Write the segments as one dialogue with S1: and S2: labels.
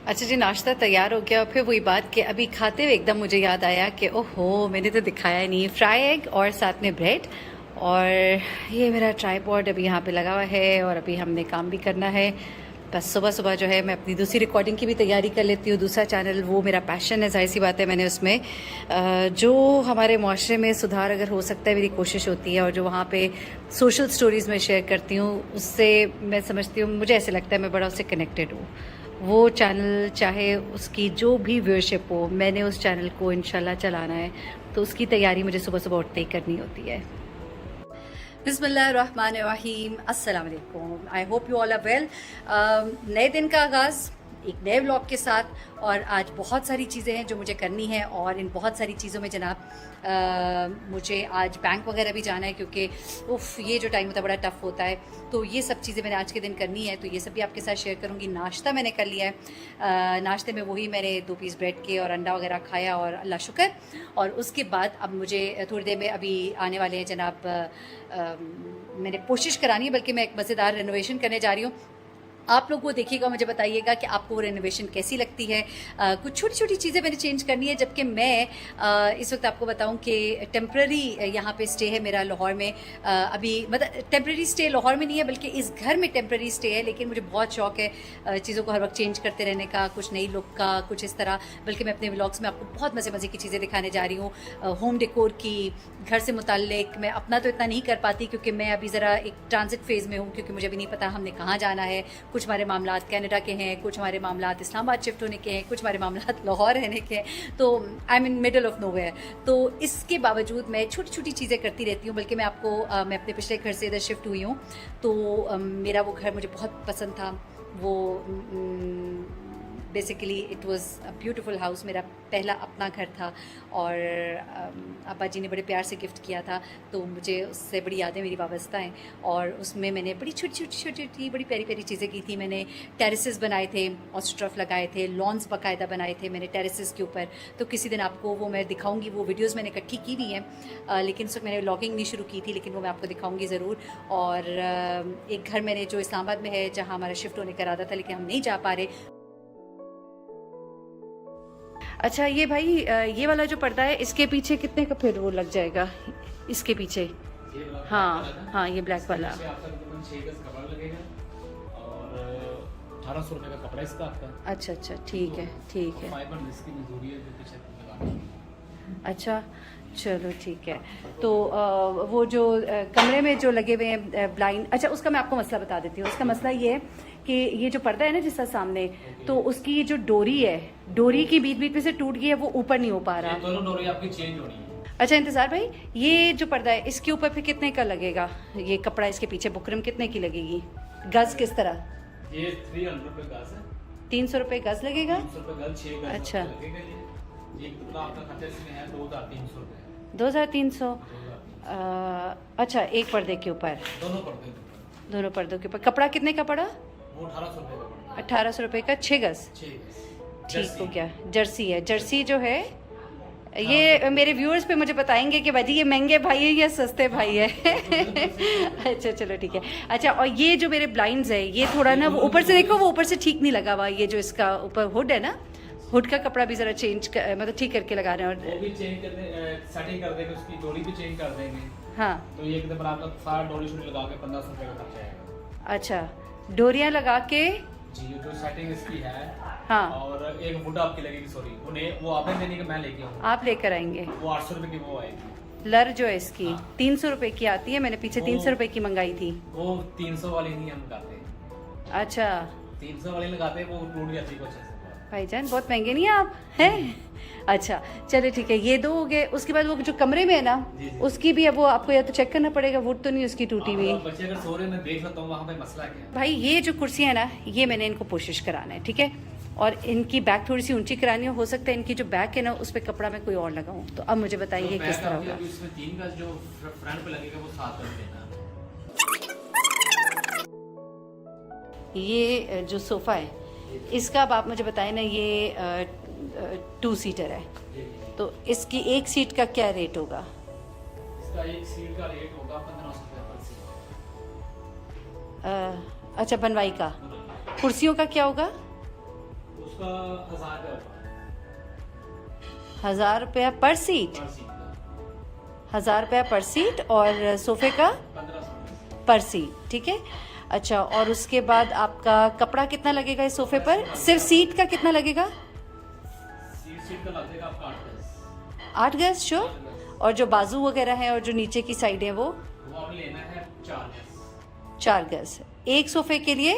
S1: अच्छा जी, नाश्ता तैयार हो गया। फिर वही बात कि अभी खाते हुए एकदम मुझे याद आया कि ओहो मैंने तो दिखाया नहीं, फ्राई एग और साथ में ब्रेड। और ये मेरा ट्राइपॉड अभी यहाँ पे लगा हुआ है और अभी हमने काम भी करना है। बस सुबह सुबह जो है मैं अपनी दूसरी रिकॉर्डिंग की भी तैयारी कर लेती हूँ। दूसरा चैनल वो मेरा पैशन है, जाहिर सी बात है। मैंने उसमें जो हमारे माशरे में सुधार अगर हो सकता है मेरी कोशिश होती है, और जो वहाँ पे सोशल स्टोरीज़ में शेयर करती हूँ उससे मैं समझती हूँ, मुझे ऐसे लगता है मैं बड़ा उससे कनेक्टेड हूँ। वो चैनल चाहे उसकी जो भी व्यूअरशिप हो, मैंने उस चैनल को इंशाल्लाह चलाना है, तो उसकी तैयारी मुझे सुबह सुबह उठते ही करनी होती है। बिस्मिल्लाहिर्रहमानिर्रहीम, अस्सलाम वालेकुम। I hope you all are well. नए दिन का आगाज़ एक नए व्लॉग के साथ, और आज बहुत सारी चीज़ें हैं जो मुझे करनी है, और इन बहुत सारी चीज़ों में जनाब मुझे आज बैंक वगैरह भी जाना है, क्योंकि उफ ये जो टाइम होता है बड़ा टफ़ होता है। तो ये सब चीज़ें मैंने आज के दिन करनी है, तो ये सब भी आपके साथ शेयर करूँगी। नाश्ता मैंने कर लिया है। नाश्ते में वही मैंने 2 पीस ब्रेड के और अंडा वगैरह खाया, और अल्लाह शुक्र। और उसके बाद अब मुझे थोड़ी देर में अभी आने वाले हैं जनाब, मैंने कोशिश करानी है, बल्कि मैं एक मज़ेदार रेनोवेशन करने जा रही हूँ। आप लोग वो देखिएगा, मुझे बताइएगा कि आपको वो रेनोवेशन कैसी लगती है। कुछ छोटी छोटी चीज़ें मैंने चेंज करनी है, जबकि मैं इस वक्त आपको बताऊं कि टेम्प्रेरी यहाँ पे स्टे है मेरा लाहौर में। अभी मतलब टेम्प्रेरी स्टे लाहौर में नहीं है, बल्कि इस घर में टेम्प्रेरी स्टे है। लेकिन मुझे बहुत शौक है चीज़ों को हर वक्त चेंज करते रहने का, कुछ नई लुक का, कुछ इस तरह। बल्कि मैं अपने व्लॉग्स में आपको बहुत मज़े मज़े की चीज़ें दिखाने जा रही हूँ, होम डेकोर की, घर से मुताल्लिक। मैं अपना तो इतना नहीं कर पाती, क्योंकि मैं अभी ज़रा एक ट्रांजिट फेज़ में हूँ, क्योंकि मुझे भी नहीं पता हमने कहाँ जाना है। कुछ हमारे मामलात कनाडा के हैं, कुछ हमारे मामलात इस्लामाबाद शिफ्ट होने के हैं, कुछ हमारे मामलात लाहौर रहने के हैं। तो I am in middle of nowhere. तो इसके बावजूद मैं छोटी छोटी चीज़ें करती रहती हूँ। बल्कि मैं आपको मैं अपने पिछले घर से इधर शिफ्ट हुई हूँ, तो मेरा वो घर मुझे बहुत पसंद था। वो basically it was a beautiful house, मेरा पहला अपना घर था, और अब्बा जी ने बड़े प्यार से गिफ्ट किया था, तो मुझे उससे बड़ी यादें मेरी वाबस्ता हैं। और उसमें मैंने बड़ी छोटी बड़ी प्यारी प्यारी चीज़ें की थी। मैंने टेरेसेस बनाए थे, ऑस्ट्रफ लगाए थे, लॉन्स बाकायदा बनाए थे मैंने टेरेसेस के ऊपर। तो किसी दिन आपको वो मैं दिखाऊंगी, वो वीडियोज़ मैंने इकट्ठी की हुई हैं, लेकिन उस वक्त मैंने व्लॉगिंग नहीं शुरू की थी, लेकिन वो मैं आपको दिखाऊंगी ज़रूर। और एक घर मैंने जो इस्लामाबाद में है, जहाँ हमारा शिफ्ट होने का इरादा था, लेकिन हम नहीं जा पा रहे। अच्छा ये भाई, ये वाला जो पर्दा है, इसके पीछे कितने का फिर वो लग जाएगा? इसके पीछे, हाँ हाँ, ये ब्लैक वाला
S2: 1800 रुपये का कपड़ा इसका आपका।
S1: अच्छा अच्छा, ठीक है ठीक है। अच्छा चलो ठीक है। तो वो जो कमरे में जो लगे हुए हैं ब्लाइंड, अच्छा उसका मैं आपको मसला बता देती हूँ। उसका मसला ये है कि ये जो पर्दा है ना जिसका सामने, तो उसकी ये जो डोरी है, डोरी की बीच बीच में से टूट गई है, वो ऊपर नहीं हो पा रहा।
S2: दोनों डोरी आपकी चेंज होनी है।
S1: अच्छा इंतजार भाई, ये जो पर्दा है इसके ऊपर फिर कितने का लगेगा? ये कपड़ा इसके पीछे बुकरम कितने की लगेगी? गज किस तरह?
S2: ये 300 रुपये गज है।
S1: 300 रुपये गज लगेगा?
S2: 300 रुपये गज, 6 गज
S1: अच्छा
S2: लगेगा। ये टुकड़ा आपका खर्चा इसमें है 2300 रुपये।
S1: 2300। अच्छा एक पर्दे के ऊपर? दोनों पर्दों के ऊपर। कपड़ा कितने का पड़ा?
S2: वो 1800 रुपये का पड़ा।
S1: 1800 रुपये का 6 गज। ठीक हो गया। जर्सी है, जर्सी जो है ये मेरे व्यूअर्स पे मुझे बताएंगे कि भाजी ये महंगे भाई है या सस्ते भाई है। अच्छा चलो ठीक है। अच्छा, और ये जो मेरे ब्लाइंड्स है, ये थोड़ा ना वो ऊपर से देखो, वो ऊपर से ठीक नहीं लगा हुआ। ये जो इसका ऊपर हुड है ना, हुड का कपड़ा भी जरा चेंज मतलब ठीक करके लगा रहे हैं।
S2: वो भी चेंज कर दे, सेटिंग कर देंगे, उसकी डोरी भी चेंज कर देंगे।
S1: हाँ
S2: तो ये एकदम आपका सारा डोरी शूट लगा के 1500 रुपये का खर्चा आएगा।
S1: अच्छा, डोरियां लगा के
S2: जी, जो सेटिंग इसकी है।
S1: हाँ,
S2: और एक वुड आपकी लगेगी, सॉरी वो आपने देने का, मैं लेके आऊँ।
S1: आप लेकर आएंगे।
S2: वो 800 रुपये की वो आएगी।
S1: लर जो है इसकी
S2: हाँ।
S1: 300 रुपये की आती है। मैंने पीछे 300 रुपये की मंगाई थी।
S2: वो 300 वाली नहीं हम लगाते।
S1: अच्छा
S2: 300 वाली लगाते वो टूट जाती है कुछ ऐसे।
S1: भाईजान बहुत महंगे नहीं आप हैं? अच्छा चलो ठीक है, ये दो हो गए। उसके बाद वो जो कमरे में है ना,
S2: जी, जी।
S1: उसकी भी अब वो आपको या तो चेक करना पड़ेगा, वुड तो नहीं उसकी टूटी हुई।
S2: बच्चे अगर सो रहे हैं, मैं देख सकता हूँ वहाँ पे मसला क्या है।
S1: भाई ये जो कुर्सियाँ है ना, ये मैंने इनको कोशिश कराना है, ठीक है। और इनकी बैक थोड़ी सी ऊंची करानी हो सकता है इनकी जो बैक है ना, उस पर कपड़ा मैं कोई और लगाऊं। तो अब मुझे बताइए
S2: तो
S1: किस तरह होगा।
S2: इसमें 3 गज जो फ्रंट पे लगेगा वो 7 गज देना।
S1: ये जो सोफ़ा है इसका अब आप मुझे बताएं ना, ये 2 सीटर है, तो इसकी एक सीट का क्या रेट होगा?
S2: इसका एक सीट का रेट होगा 1500 रुपये पर सीट।
S1: अच्छा बनवाई का। कुर्सियों का क्या होगा?
S2: उसका उसका 1000 रुपया होगा
S1: 1000 रुपया पर सीट,
S2: पर सीट का,
S1: 1000 रुपया पर सीट, और सोफे का
S2: 1500
S1: पर सीट, ठीक है। अच्छा, और उसके बाद आपका कपड़ा कितना लगेगा इस सोफे पर? सिर्फ सीट का कितना लगेगा?
S2: सीट का लगेगा आपका
S1: 8 गज, श्योर। और जो बाजू वगैरह है और जो नीचे की साइड है वो
S2: हमें लेना है 4 गज,
S1: 4 गज। एक सोफे के लिए,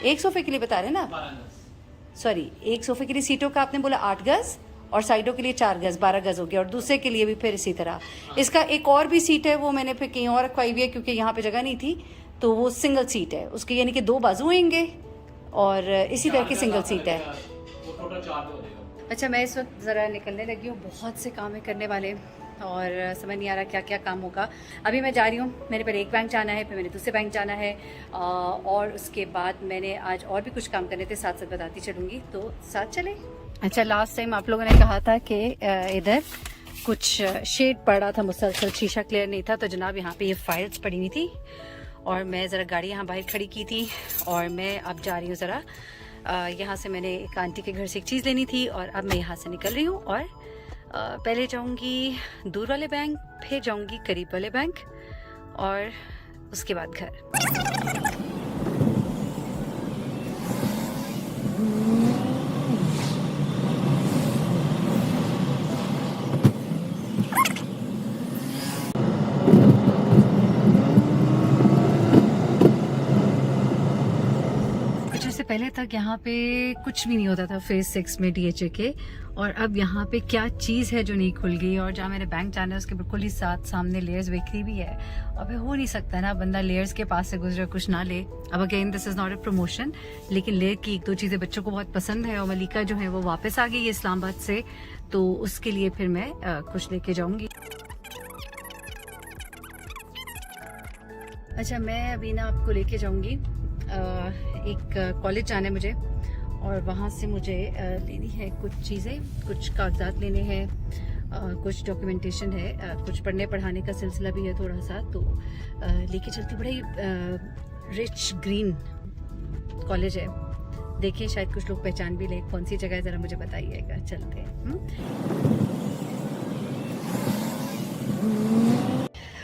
S1: एक सोफे के लिए बता रहे हैं ना,
S2: 12 गज।
S1: सॉरी, एक सोफे के लिए सीटों का आपने बोला 8 गज और साइडों के लिए 4 गज, 12 गज हो गया। और दूसरे के लिए भी फिर इसी तरह। इसका एक और भी सीट है, वो मैंने फिर कहीं और रखवाई हुई है क्योंकि यहाँ पे जगह नहीं थी, तो वो सिंगल सीट है उसके, यानी कि 2 बाजू होंगे और इसी तरह की सिंगल सीट है।
S2: वो टोटल 4 हो जाएगा।
S1: अच्छा, मैं इस वक्त ज़रा निकलने लगी हूँ, बहुत से काम है करने वाले और समझ नहीं आ रहा क्या क्या काम होगा। अभी मैं जा रही हूँ, मेरे पर एक बैंक जाना है, फिर मैंने दूसरे बैंक जाना है, और उसके बाद मैंने आज और भी कुछ काम करने थे, साथ साथ बताती चलूँगी, तो साथ चले। अच्छा, लास्ट टाइम आप लोगों ने कहा था कि इधर कुछ शेड पड़ रहा था मुसलसल, शीशा क्लियर नहीं था, तो जनाब यहाँ पे ये फाइल्स पड़ी हुई थी और मैं ज़रा गाड़ी यहाँ बाहर खड़ी की थी और मैं अब जा रही हूँ ज़रा यहाँ से। मैंने एक आंटी के घर से एक चीज़ लेनी थी और अब मैं यहाँ से निकल रही हूँ और पहले जाऊँगी दूर वाले बैंक, फिर जाऊँगी करीब वाले बैंक और उसके बाद घर। पहले तक यहाँ पे कुछ भी नहीं होता था फेज 6 में DHA के, और अब यहाँ पे क्या चीज़ है जो नहीं खुल गई। और जहाँ मेरे बैंक जाना है उसके बिल्कुल ही साथ सामने लेयर्स बेकरी भी है। अब हो नहीं सकता ना बंदा लेयर्स के पास से गुजरे कुछ ना ले। अब again this is not a promotion, लेकिन लेयर की 1-2 चीज़ें बच्चों को बहुत पसंद है और मलिका जो है वो वापस आ गई है इस्लामाबाद से, तो उसके लिए फिर मैं कुछ लेके जाऊँगी। अच्छा, मैं अभी ना आपको लेके जाऊँगी, एक कॉलेज जाना है मुझे और वहाँ से मुझे लेनी है कुछ चीज़ें, कुछ कागजात लेने हैं, कुछ डॉक्यूमेंटेशन है, कुछ पढ़ने पढ़ाने का सिलसिला भी है थोड़ा सा, तो लेके चलती। बड़ा ही रिच ग्रीन कॉलेज है, देखिए शायद कुछ लोग पहचान भी ले। कौन सी जगह है ज़रा मुझे बताइएगा, चलते हैं।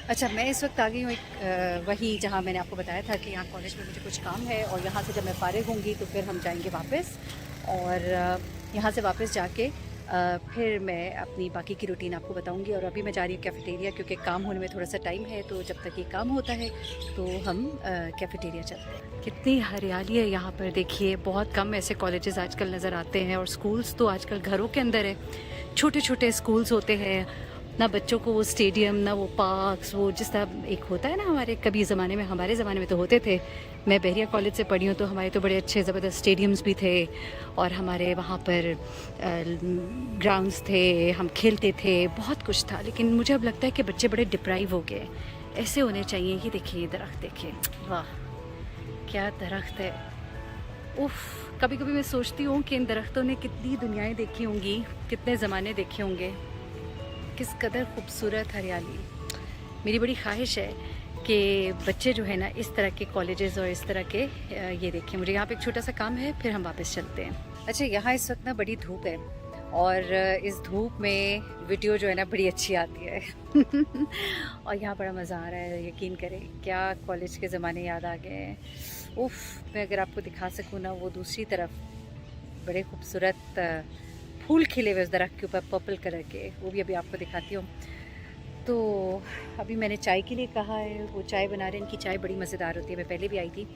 S1: अच्छा, मैं इस वक्त आ गई हूँ एक वही जहाँ मैंने आपको बताया था कि यहाँ कॉलेज में मुझे कुछ काम है और यहाँ से जब मैं फारिग होंगी तो फिर हम जाएंगे वापस, और यहाँ से वापस जाके फिर मैं अपनी बाकी की रूटीन आपको बताऊंगी। और अभी मैं जा रही हूँ कैफ़ेटेरिया, क्योंकि काम होने में थोड़ा सा टाइम है, तो जब तक ये काम होता है तो हम कैफ़ेटेरिया चलते हैं। कितनी हरियाली है यहाँ पर, देखिए। बहुत कम ऐसे कॉलेजेस आजकल नज़र आते हैं और स्कूल्स तो आजकल घरों के अंदर है। छोटे छोटे स्कूल्स होते हैं ना, बच्चों को वो स्टेडियम ना वो पार्क्स, वो जिस तरह एक होता है ना हमारे कभी ज़माने में, हमारे ज़माने में तो होते थे। मैं बहरिया कॉलेज से पढ़ी हूँ तो हमारे तो बड़े अच्छे ज़बरदस्त स्टेडियम्स भी थे और हमारे वहाँ पर ग्राउंड्स थे, हम खेलते थे, बहुत कुछ था। लेकिन मुझे अब लगता है कि बच्चे बड़े डिप्राइव हो गए, ऐसे होने चाहिए। ये देखिए दरख्त, देखिए, वाह क्या दरख्त है। उफ़, कभी कभी मैं सोचती हूँ कि इन दरख्तों ने कितनी दुनियाएँ देखी होंगी, कितने ज़माने देखे होंगे, किस कदर खूबसूरत हरियाली। मेरी बड़ी ख्वाहिश है कि बच्चे जो है ना इस तरह के कॉलेजेस और इस तरह के ये देखें। मुझे यहाँ पे एक छोटा सा काम है, फिर हम वापस चलते हैं। अच्छा, यहाँ इस वक्त ना बड़ी धूप है और इस धूप में वीडियो जो है ना बड़ी अच्छी आती है और यहाँ बड़ा मज़ा आ रहा है। यकीन करें, क्या कॉलेज के ज़माने याद आ गए हैं। उफ़, मैं अगर आपको दिखा सकूँ ना, वो दूसरी तरफ बड़े खूबसूरत फूल खिले हुए उस दरख्त के ऊपर, पर्पल कलर के, वो भी अभी आपको दिखाती हूँ। तो अभी मैंने चाय के लिए कहा है, वो चाय बना रहे हैं। इनकी चाय बड़ी मज़ेदार होती है, मैं पहले भी आई थी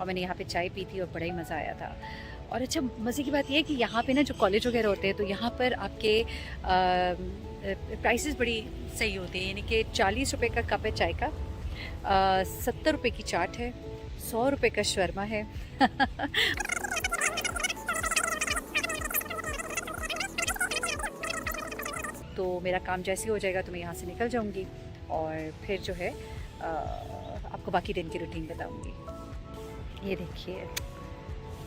S1: और मैंने यहाँ पे चाय पी थी और बड़ा ही मज़ा आया था। और अच्छा, मज़े की बात यह है कि यहाँ पे ना जो कॉलेज वगैरह होते हैं तो यहाँ पर आपके प्राइसेस बड़ी सही होते हैं, यानी कि 40 रुपये का कप है चाय का, 70 रुपये की चाट है, 100 रुपये का शर्मा है तो मेरा काम जैसे हो जाएगा तो मैं यहाँ से निकल जाऊँगी और फिर जो है आपको बाकी दिन की रूटीन बताऊँगी। ये देखिए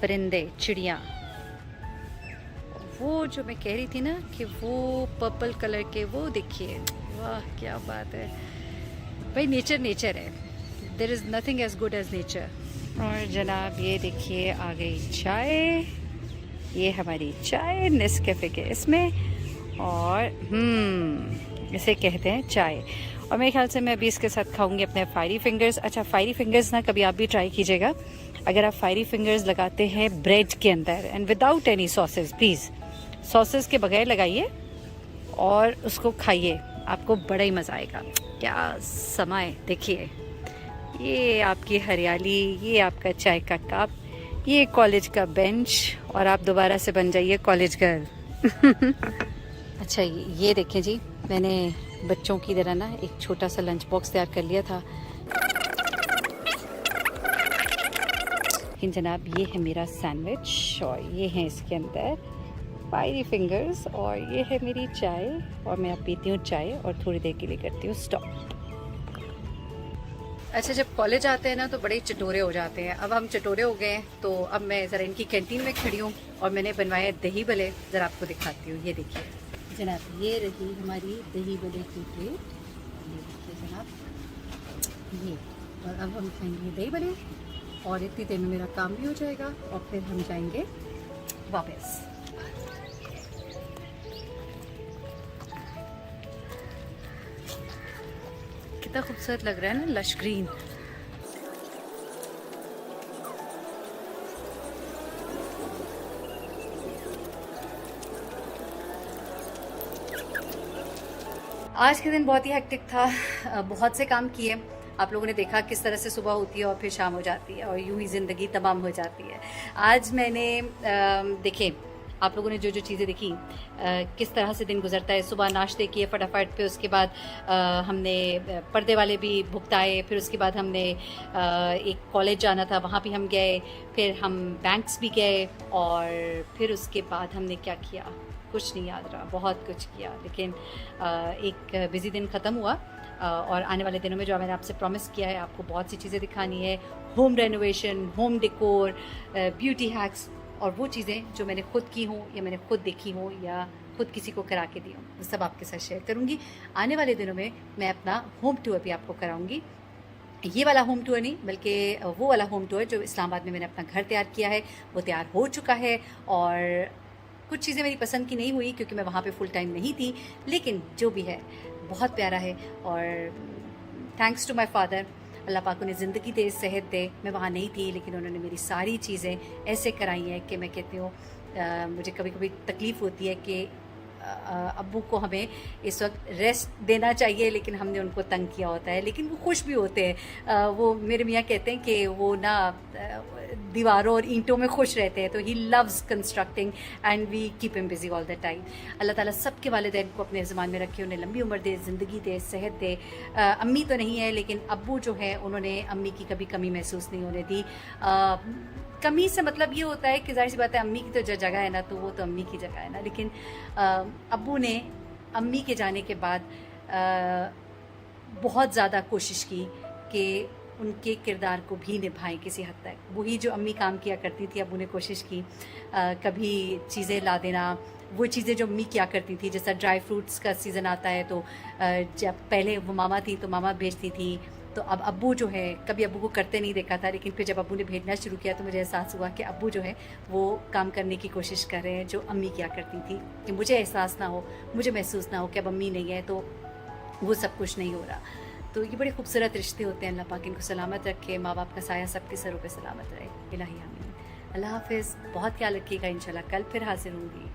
S1: परिंदे, चिड़िया, वो जो मैं कह रही थी ना कि वो पर्पल कलर के, वो देखिए, वाह क्या बात है भाई। नेचर नेचर है, there is nothing as good as nature. और जनाब ये देखिए आ गई चाय, ये हमारी चाय नेस्कैफे के इसमें, और इसे कहते हैं चाय। और मेरे ख्याल से मैं अभी इसके साथ खाऊंगी अपने फायरी फिंगर्स। अच्छा, फायरी फिंगर्स ना कभी आप भी ट्राई कीजिएगा। अगर आप फायरी फिंगर्स लगाते हैं ब्रेड के अंदर and without any sauces, please sauces के बगैर लगाइए और उसको खाइए, आपको बड़ा ही मज़ा आएगा। क्या समय देखिए, ये आपकी हरियाली, ये आपका चाय का कप, ये कॉलेज का बेंच, और आप दोबारा से बन जाइए कॉलेज गर्ल। अच्छा, ये देखें जी, मैंने बच्चों की तरह ना एक छोटा सा लंच बॉक्स तैयार कर लिया था। लेकिन जनाब, ये है मेरा सैंडविच और ये है इसके अंदर फायरी फिंगर्स, और ये है मेरी चाय, और मैं अब पीती हूँ चाय और थोड़ी देर के लिए करती हूँ स्टॉप। अच्छा, जब कॉलेज आते हैं ना तो बड़े चटोरे हो जाते हैं। अब हम चटोरे हो गए हैं, तो अब मैं ज़रा इनकी कैंटीन में खड़ी हूँ और मैंने बनवाया दही भले। ज़रा आपको दिखाती हूँ, ये देखिए जनाब, ये रही हमारी दही भले की प्लेट, ये देखिए जनाब, ये। और अब हम खाएंगे दही भले, और इतनी देर में मेरा काम भी हो जाएगा और फिर हम जाएंगे वापस। कितना खूबसूरत लग रहा है ना, लश ग्रीन। आज के दिन बहुत ही हेक्टिक था, बहुत से काम किए। आप लोगों ने देखा किस तरह से सुबह होती है और फिर शाम हो जाती है और यूं ही ज़िंदगी तमाम हो जाती है। आज मैंने देखे, आप लोगों ने जो जो चीज़ें देखी, किस तरह से दिन गुजरता है। सुबह नाश्ते किए फटाफट, फिर उसके बाद हमने पर्दे वाले भी भुगताए, फिर उसके बाद हमने एक कॉलेज जाना था, वहाँ भी हम गए, फिर हम बैंक्स भी गए, और फिर उसके बाद हमने क्या किया कुछ नहीं याद रहा, बहुत कुछ किया। लेकिन एक बिज़ी दिन ख़त्म हुआ, और आने वाले दिनों में जो मैंने आपसे प्रॉमिस किया है, आपको बहुत सी चीज़ें दिखानी है, home renovation, home decor, beauty hacks, और वो चीज़ें जो मैंने खुद की हों या मैंने खुद देखी हों या खुद किसी को करा के दी हूँ, वो सब आपके साथ शेयर करूँगी। आने वाले दिनों में मैं अपना होम टूर भी आपको कराऊँगी। ये वाला होम टूर नहीं, बल्कि वो वाला होम टूर जो इस्लामाबाद में मैंने अपना घर तैयार किया है, वो तैयार हो चुका है। और कुछ चीज़ें मेरी पसंद की नहीं हुई क्योंकि मैं वहाँ पे फुल टाइम नहीं थी, लेकिन जो भी है बहुत प्यारा है। और थैंक्स टू माय फादर, अल्लाह पाक उन्हें ज़िंदगी दे, सेहत दे। मैं वहाँ नहीं थी, लेकिन उन्होंने मेरी सारी चीज़ें ऐसे कराई हैं कि मैं कहती हूँ, मुझे कभी कभी तकलीफ़ होती है कि अब्बू को हमें इस वक्त रेस्ट देना चाहिए, लेकिन हमने उनको तंग किया होता है, लेकिन वो खुश भी होते हैं। वो मेरे मियाँ कहते हैं कि वो ना दीवारों और ईंटों में खुश रहते हैं, तो he loves constructing and we keep him busy all the time. Allah ताला सबके वालिदैन को अपने ज़मान में रखे, उन्हें लंबी उम्र दे, ज़िंदगी दे, सेहत दे। अम्मी तो नहीं है, लेकिन अब्बू जो है उन्होंने अम्मी की कभी कमी महसूस नहीं होने दी। कमी से मतलब ये होता है कि जाहिर सी बात है, अम्मी की तो जो जगह है ना, तो वो तो अम्मी की जगह है ना, लेकिन अब्बू ने अम्मी के जाने के बाद बहुत ज़्यादा कोशिश की कि उनके किरदार को भी निभाएं किसी हद तक। वही जो अम्मी काम किया करती थी, अब्बू ने कोशिश की कभी चीज़ें ला देना, वो चीज़ें जो अम्मी क्या करती थी। जैसा ड्राई फ्रूट्स का सीज़न आता है, तो जब पहले वो मामा थी तो मामा भेजती थी, तो अब अब्बू जो है, कभी अब्बू को करते नहीं देखा था, लेकिन फिर जब अब्बू ने भेजना शुरू किया तो मुझे एहसास हुआ कि अब्बू जो है वो काम करने की कोशिश कर रहे हैं जो अम्मी क्या करती थी, कि मुझे एहसास ना हो, मुझे महसूस ना हो कि अब अम्मी नहीं है तो वो सब कुछ नहीं हो रहा। तो ये बड़े खूबसूरत रिश्ते होते हैं। अल्लाह पाक इनको सलामत रखे, माँ बाप का साया सबके सरों पे सलामत रहे। इलाही आमीन। अल्लाह हाफिज़, बहुत ख्याल रखिएगा। इंशाल्लाह कल फिर हाजिर होंगी।